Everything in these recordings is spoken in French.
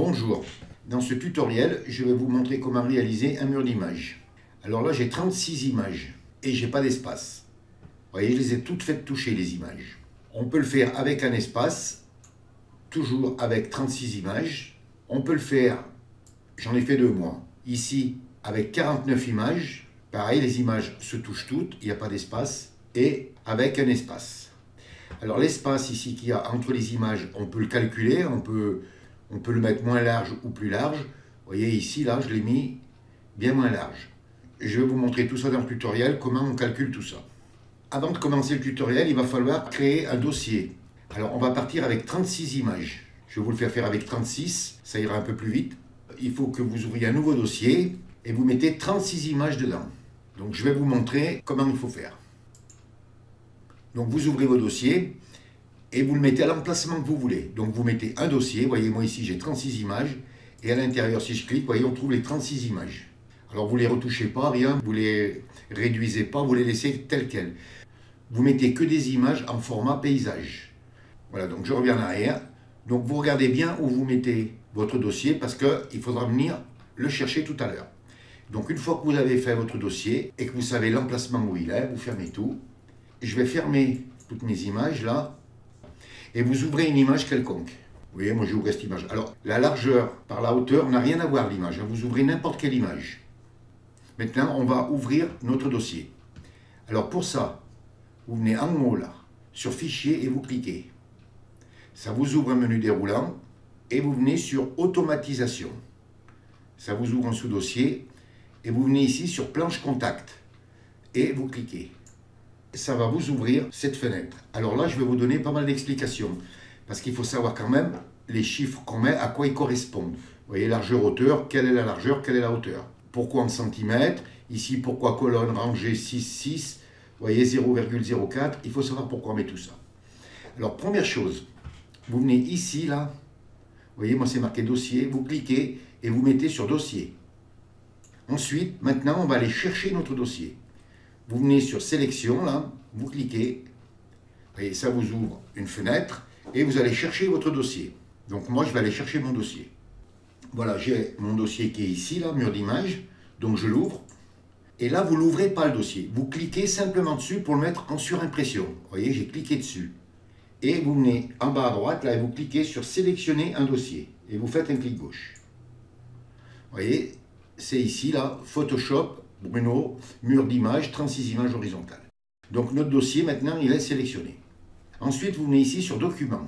Bonjour, dans ce tutoriel, je vais vous montrer comment réaliser un mur d'images. Alors là, j'ai 36 images et j'ai pas d'espace. Vous voyez, je les ai toutes faites toucher les images. On peut le faire avec un espace, toujours avec 36 images. On peut le faire, j'en ai fait deux moi, ici avec 49 images. Pareil, les images se touchent toutes, il n'y a pas d'espace, et avec un espace. Alors l'espace ici qu'il y a entre les images, on peut le calculer, on peut le mettre moins large ou plus large. Vous voyez ici, là, je l'ai mis bien moins large. Je vais vous montrer tout ça dans le tutoriel, comment on calcule tout ça. Avant de commencer le tutoriel, il va falloir créer un dossier. Alors on va partir avec 36 images. Je vais vous le faire avec 36, ça ira un peu plus vite. Il faut que vous ouvriez un nouveau dossier et vous mettez 36 images dedans. Donc je vais vous montrer comment il faut faire. Donc vous ouvrez vos dossiers et vous le mettez à l'emplacement que vous voulez. Donc vous mettez un dossier, vous voyez moi ici j'ai 36 images, et à l'intérieur si je clique, vous voyez on trouve les 36 images. Alors vous ne les retouchez pas, rien, vous ne les réduisez pas, vous les laissez telles quelles. Vous mettez que des images en format paysage. Voilà, donc je reviens en arrière. Donc vous regardez bien où vous mettez votre dossier parce qu'il faudra venir le chercher tout à l'heure. Donc une fois que vous avez fait votre dossier et que vous savez l'emplacement où il est, vous fermez tout. Je vais fermer toutes mes images là. Et vous ouvrez une image quelconque. Vous voyez, moi j'ouvre cette image. Alors, la largeur par la hauteur n'a rien à voir l'image. Vous ouvrez n'importe quelle image. Maintenant, on va ouvrir notre dossier. Alors pour ça, vous venez en haut là, sur Fichier et vous cliquez. Ça vous ouvre un menu déroulant et vous venez sur Automatisation. Ça vous ouvre un sous-dossier et vous venez ici sur Planche Contact et vous cliquez. Ça va vous ouvrir cette fenêtre. Alors là, je vais vous donner pas mal d'explications parce qu'il faut savoir quand même les chiffres qu'on met, à quoi ils correspondent. Vous voyez, largeur, hauteur, quelle est la largeur, quelle est la hauteur. Pourquoi en centimètres, ici pourquoi colonne, rangée 6, 6, vous voyez 0,04, il faut savoir pourquoi on met tout ça. Alors première chose, vous venez ici, là, vous voyez, moi c'est marqué dossier, vous cliquez et vous mettez sur dossier. Ensuite, maintenant, on va aller chercher notre dossier. Vous venez sur sélection, là, vous cliquez, et ça vous ouvre une fenêtre, et vous allez chercher votre dossier. Donc moi, je vais aller chercher mon dossier. Voilà, j'ai mon dossier qui est ici, là, mur d'image, donc je l'ouvre. Et là, vous ne l'ouvrez pas le dossier. Vous cliquez simplement dessus pour le mettre en surimpression. Vous voyez, j'ai cliqué dessus. Et vous venez en bas à droite, là, et vous cliquez sur sélectionner un dossier. Et vous faites un clic gauche. Vous voyez, c'est ici, là, Photoshop, Bruno, mur d'image, 36 images horizontales. Donc notre dossier, maintenant, il est sélectionné. Ensuite, vous venez ici sur Document.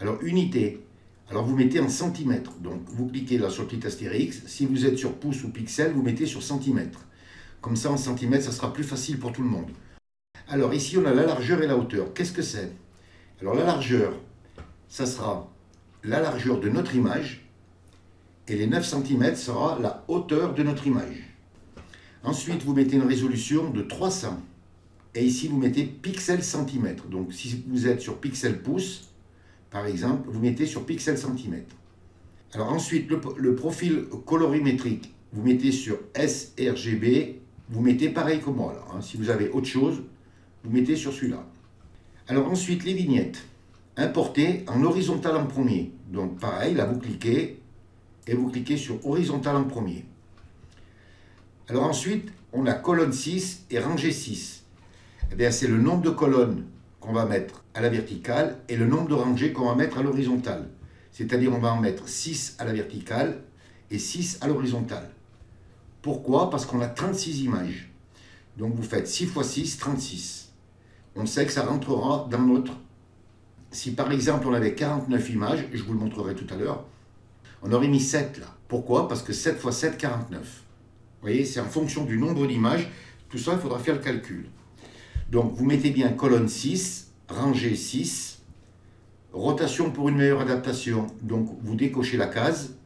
Alors, Unité. Alors, vous mettez en centimètres. Donc, vous cliquez là sur le petit astérix. Si vous êtes sur pouce ou pixel, vous mettez sur centimètres. Comme ça, en centimètres, ça sera plus facile pour tout le monde. Alors, ici, on a la largeur et la hauteur. Qu'est-ce que c'est? Alors, la largeur, ça sera la largeur de notre image. Et les 9 cm sera la hauteur de notre image. Ensuite, vous mettez une résolution de 300. Et ici, vous mettez pixels centimètres. Donc, si vous êtes sur pixel pouce, par exemple, vous mettez sur pixel centimètre. Alors ensuite, le profil colorimétrique, vous mettez sur sRGB. Vous mettez pareil que moi. Là, hein. Si vous avez autre chose, vous mettez sur celui-là. Alors ensuite, les vignettes. Importer en horizontal en premier. Donc pareil, là, vous cliquez et vous cliquez sur horizontal en premier. Alors ensuite, on a colonne 6 et rangée 6. Eh bien, c'est le nombre de colonnes qu'on va mettre à la verticale et le nombre de rangées qu'on va mettre à l'horizontale. C'est-à-dire, on va en mettre 6 à la verticale et 6 à l'horizontale. Pourquoi? Parce qu'on a 36 images. Donc, vous faites 6 x 6, 36. On sait que ça rentrera dans notre... Si par exemple, on avait 49 images, je vous le montrerai tout à l'heure, on aurait mis 7 là. Pourquoi? Parce que 7 x 7, 49. Vous voyez, c'est en fonction du nombre d'images. Tout ça, il faudra faire le calcul. Donc, vous mettez bien colonne 6, rangée 6, rotation pour une meilleure adaptation. Donc, vous décochez la case.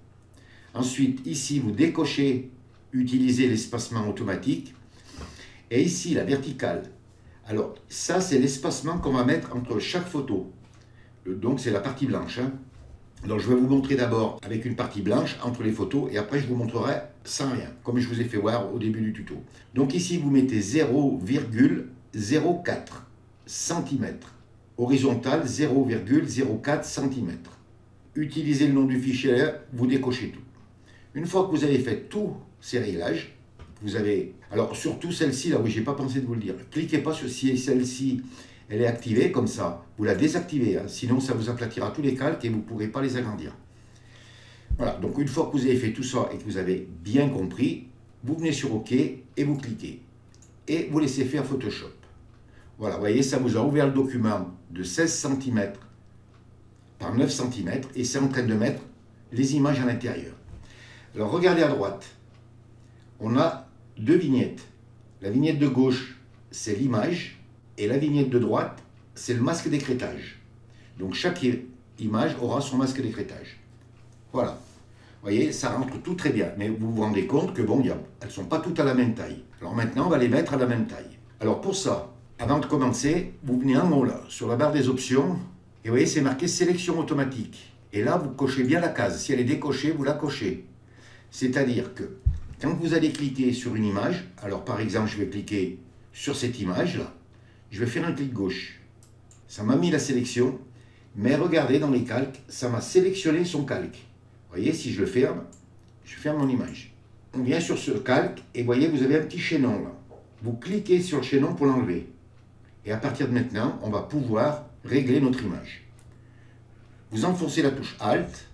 Ensuite, ici, vous décochez, utilisez l'espacement automatique. Et ici, la verticale. Alors, ça, c'est l'espacement qu'on va mettre entre chaque photo. Donc, c'est la partie blanche. Hein. Donc, je vais vous montrer d'abord avec une partie blanche entre les photos et après, je vous montrerai sans rien, comme je vous ai fait voir au début du tuto. Donc, ici, vous mettez 0,04 cm. Horizontal, 0,04 cm. utilisez le nom du fichier, vous décochez tout. Une fois que vous avez fait tous ces réglages, vous avez... Alors surtout celle-ci, là, oui, j'ai pas pensé de vous le dire. Cliquez pas sur si celle-ci, elle est activée, comme ça. Vous la désactivez, hein, sinon ça vous aplatira tous les calques et vous ne pourrez pas les agrandir. Voilà, donc une fois que vous avez fait tout ça et que vous avez bien compris, vous venez sur OK et vous cliquez. Et vous laissez faire Photoshop. Voilà, vous voyez, ça vous a ouvert le document de 16 cm par 9 cm et c'est en train de mettre les images à l'intérieur. Alors regardez à droite, on a deux vignettes. La vignette de gauche, c'est l'image et la vignette de droite, c'est le masque d'écrêtage. Donc chaque image aura son masque d'écrêtage. Voilà. Vous voyez, ça rentre tout très bien. Mais vous vous rendez compte que bon, elles ne sont pas toutes à la même taille. Alors maintenant, on va les mettre à la même taille. Alors pour ça, avant de commencer, vous venez en haut là, sur la barre des options. Et vous voyez, c'est marqué sélection automatique. Et là, vous cochez bien la case. Si elle est décochée, vous la cochez. C'est-à-dire que quand vous allez cliquer sur une image, alors par exemple, je vais cliquer sur cette image-là, je vais faire un clic gauche. Ça m'a mis la sélection, mais regardez dans les calques, ça m'a sélectionné son calque. Vous voyez, si je le ferme, je ferme mon image. On vient sur ce calque et vous voyez, vous avez un petit chaînon là. Vous cliquez sur le chaînon pour l'enlever. Et à partir de maintenant, on va pouvoir régler notre image. Vous enfoncez la touche Alt,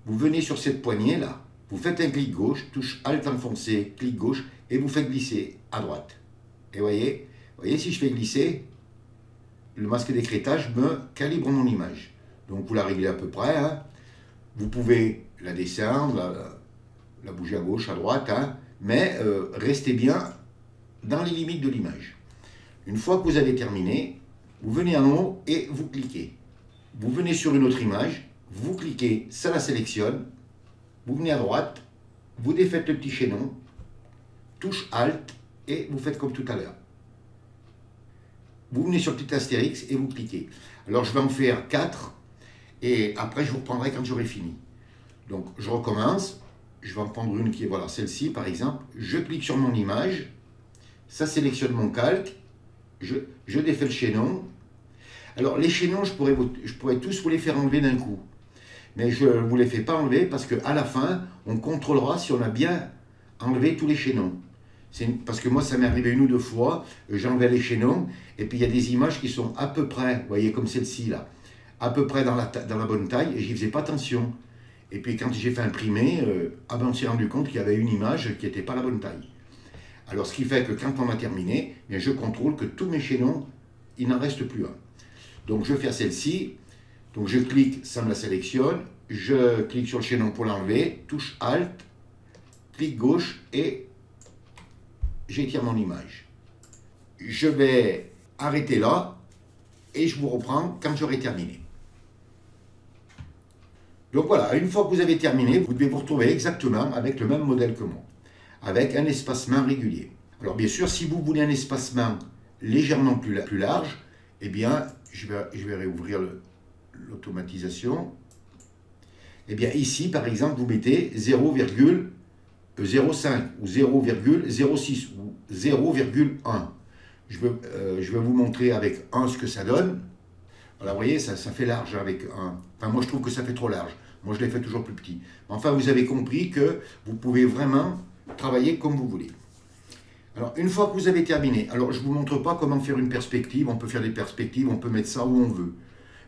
vous venez sur cette poignée là, vous faites un clic gauche, touche Alt enfoncé, clic gauche, et vous faites glisser à droite. Et vous voyez, si je fais glisser, le masque d'écrêtage me calibre mon image. Donc vous la réglez à peu près. Hein. Vous pouvez la descendre, la bouger à gauche, à droite, hein, mais restez bien dans les limites de l'image. Une fois que vous avez terminé, vous venez en haut et vous cliquez. Vous venez sur une autre image, vous cliquez, ça la sélectionne. Vous venez à droite, vous défaites le petit chaînon, touche Alt et vous faites comme tout à l'heure. Vous venez sur le petit astérix et vous cliquez. Alors je vais en faire 4 et après je vous reprendrai quand j'aurai fini. Donc je recommence, je vais en prendre une qui est voilà, celle-ci par exemple. Je clique sur mon image, ça sélectionne mon calque, je défais le chaînon. Alors les chaînons, je pourrais tous vous les faire enlever d'un coup. Mais je ne vous les fais pas enlever parce qu'à la fin, on contrôlera si on a bien enlevé tous les chaînons. Parce que moi, ça m'est arrivé une ou deux fois, j'enlevais les chaînons, et puis il y a des images qui sont à peu près, vous voyez, comme celle-ci là, à peu près dans la bonne taille, et j'y faisais pas attention. Et puis quand j'ai fait imprimer, on s'est rendu compte qu'il y avait une image qui n'était pas la bonne taille. Alors ce qui fait que quand on a terminé, bien, je contrôle que tous mes chaînons, il n'en reste plus un. Donc je vais faire celle-ci. Donc je clique, ça me la sélectionne, je clique sur le chaînon pour l'enlever, touche Alt, clic gauche et j'étire mon image. Je vais arrêter là et je vous reprends quand j'aurai terminé. Donc voilà, une fois que vous avez terminé, vous devez vous retrouver exactement avec le même modèle que moi, avec un espacement régulier. Alors bien sûr, si vous voulez un espacement légèrement plus large, eh bien, je vais réouvrir l'automatisation. Eh bien ici, par exemple, vous mettez 0,05 ou 0,06 ou 0,1. Je vais vous montrer avec 1 ce que ça donne. Voilà, vous voyez, ça fait large avec 1. Enfin, moi, je trouve que ça fait trop large. Moi, je l'ai fait toujours plus petit. Enfin, vous avez compris que vous pouvez vraiment travailler comme vous voulez. Alors, une fois que vous avez terminé, alors je ne vous montre pas comment faire une perspective. On peut faire des perspectives, on peut mettre ça où on veut.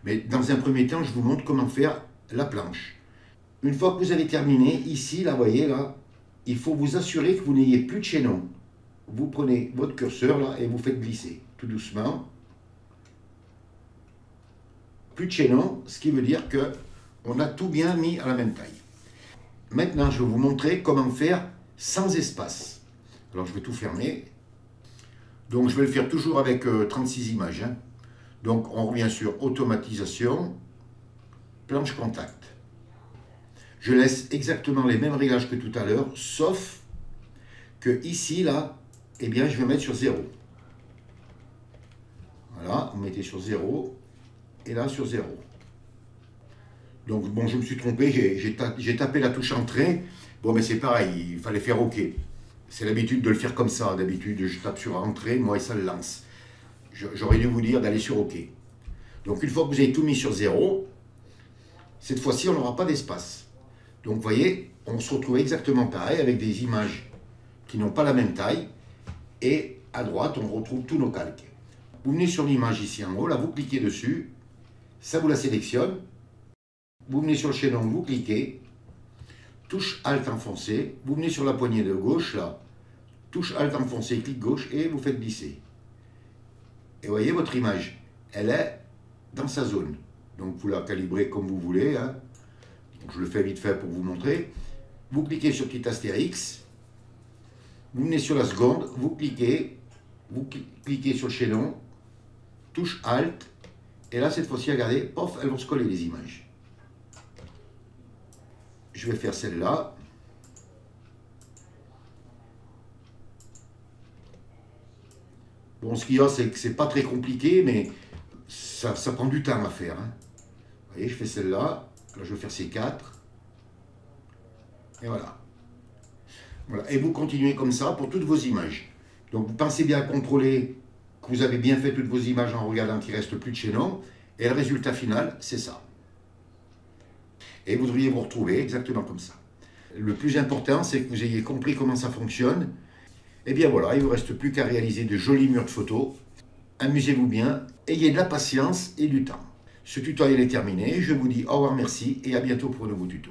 Mais dans un premier temps, je vous montre comment faire la planche. Une fois que vous avez terminé, ici, là, vous voyez, là, il faut vous assurer que vous n'ayez plus de chaînon. Vous prenez votre curseur, là, et vous faites glisser, tout doucement. Plus de chaînon, ce qui veut dire qu'on a tout bien mis à la même taille. Maintenant, je vais vous montrer comment faire sans espace. Alors, je vais tout fermer. Donc, je vais le faire toujours avec 36 images. Hein. Donc, on revient sur automatisation, planche contact. Je laisse exactement les mêmes réglages que tout à l'heure, sauf que ici, là, eh bien, je vais mettre sur 0. Voilà, on mettait sur 0, et là, sur 0. Donc, bon, je me suis trompé, j'ai tapé la touche entrée. Bon, mais c'est pareil, il fallait faire OK. C'est l'habitude de le faire comme ça. D'habitude, je tape sur entrée, moi, et ça le lance. J'aurais dû vous dire d'aller sur OK. Donc, une fois que vous avez tout mis sur 0, Cette fois-ci, on n'aura pas d'espace. Donc vous voyez, on se retrouve exactement pareil avec des images qui n'ont pas la même taille. Et à droite, on retrouve tous nos calques. Vous venez sur l'image ici en haut, là vous cliquez dessus, ça vous la sélectionne. Vous venez sur le chaînon, vous cliquez, touche Alt enfoncé, vous venez sur la poignée de gauche là, touche Alt enfoncé, clic gauche et vous faites glisser. Et vous voyez votre image, elle est dans sa zone. Donc vous la calibrez comme vous voulez. Hein. Donc, je le fais vite fait pour vous montrer. Vous cliquez sur petit astérix, vous venez sur la seconde, vous cliquez sur le chaînon, touche Alt, et là cette fois-ci, regardez, pof, elles vont se coller les images. Je vais faire celle-là. Bon, ce qu'il y a, c'est que c'est pas très compliqué, mais ça prend du temps à faire. Hein. Vous voyez, je fais celle-là. Là, je vais faire ces 4. Et voilà. Voilà. Et vous continuez comme ça pour toutes vos images. Donc, vous pensez bien à contrôler que vous avez bien fait toutes vos images en regardant qu'il ne reste plus de chaînon. Et le résultat final, c'est ça. Et vous devriez vous retrouver exactement comme ça. Le plus important, c'est que vous ayez compris comment ça fonctionne. Et bien voilà, il ne vous reste plus qu'à réaliser de jolis murs de photos. Amusez-vous bien, ayez de la patience et du temps. Ce tutoriel est terminé, je vous dis au revoir, merci et à bientôt pour un nouveau tuto.